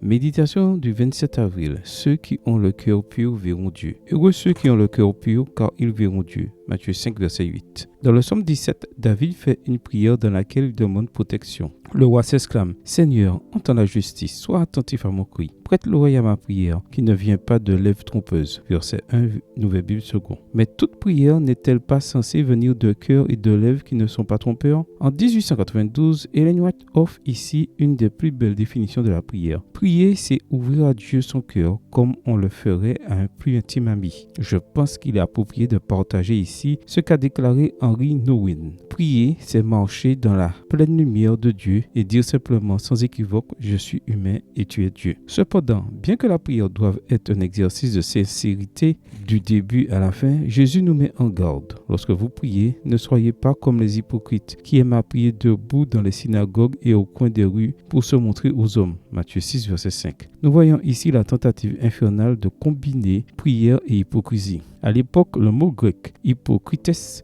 Méditation du 27 avril. Ceux qui ont le cœur pur verront Dieu. Heureux ceux qui ont le cœur pur, car ils verront Dieu. Matthieu 5, verset 8. Dans le psaume 17, David fait une prière dans laquelle il demande protection. Le roi s'exclame: Seigneur, entends la justice, sois attentif à mon cri. Prête l'oreille à ma prière, qui ne vient pas de lèvres trompeuses. Verset 1, Nouvelle Bible seconde. Mais toute prière n'est-elle pas censée venir de cœur et de lèvres qui ne sont pas trompeurs? En 1892, Ellen White offre ici une des plus belles définitions de la prière. Prier, c'est ouvrir à Dieu son cœur comme on le ferait à un plus intime ami. Je pense qu'il est approprié de partager ici ce qu'a déclaré Henry Nouwen. Prier, c'est marcher dans la pleine lumière de Dieu et dire simplement sans équivoque: je suis humain et tu es Dieu. Cependant, bien que la prière doive être un exercice de sincérité du début à la fin, Jésus nous met en garde. Lorsque vous priez, ne soyez pas comme les hypocrites qui aiment à prier debout dans les synagogues et au coin des rues pour se montrer aux hommes. Matthieu 6, verset 5. Nous voyons ici la tentative infernale de combiner prière et hypocrisie. À l'époque, le mot grec hypocrites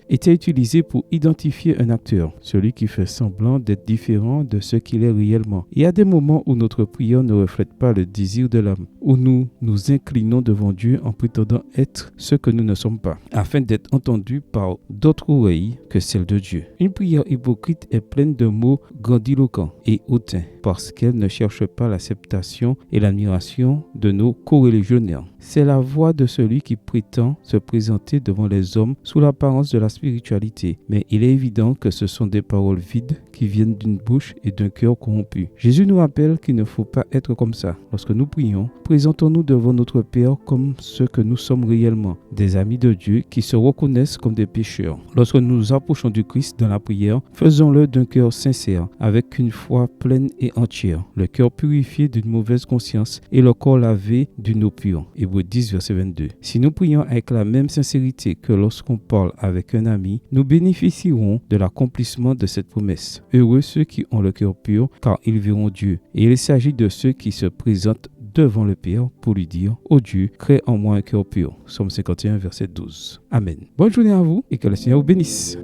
était utilisé pour identifier un acteur, celui qui fait semblant d'être différent de ce qu'il est réellement. Il y a des moments où notre prière ne reflète pas le désir de l'âme, où nous nous inclinons devant Dieu en prétendant être ce que nous ne sommes pas, afin d'être entendus par d'autres oreilles que celles de Dieu. Une prière hypocrite est pleine de mots grandiloquents et hautains, parce qu'elle ne cherche pas l'acceptation et l'admiration de nos coreligionnaires. C'est la voix de celui qui prétend se présenter devant les hommes sous l'apparence de la spiritualité. Mais il est évident que ce sont des paroles vides qui viennent d'une bouche et d'un cœur corrompu. Jésus nous rappelle qu'il ne faut pas être comme ça. Lorsque nous prions, présentons-nous devant notre Père comme ce que nous sommes réellement, des amis de Dieu qui se reconnaissent comme des pécheurs. Lorsque nous nous approchons du Christ dans la prière, faisons-le d'un cœur sincère, avec une foi pleine et entière, le cœur purifié d'une mauvaise conscience et le corps lavé d'une eau pure. Hébreux 10, verset 22. Si nous prions avec la même sincérité que lorsqu'on parle avec un ami, nous bénéficierons de l'accomplissement de cette promesse. Heureux ceux qui ont le cœur pur, car ils verront Dieu. Et il s'agit de ceux qui se présentent devant le Père pour lui dire: ô Dieu, crée en moi un cœur pur. Psaume 51, verset 12. Amen. Bonne journée à vous et que le Seigneur vous bénisse.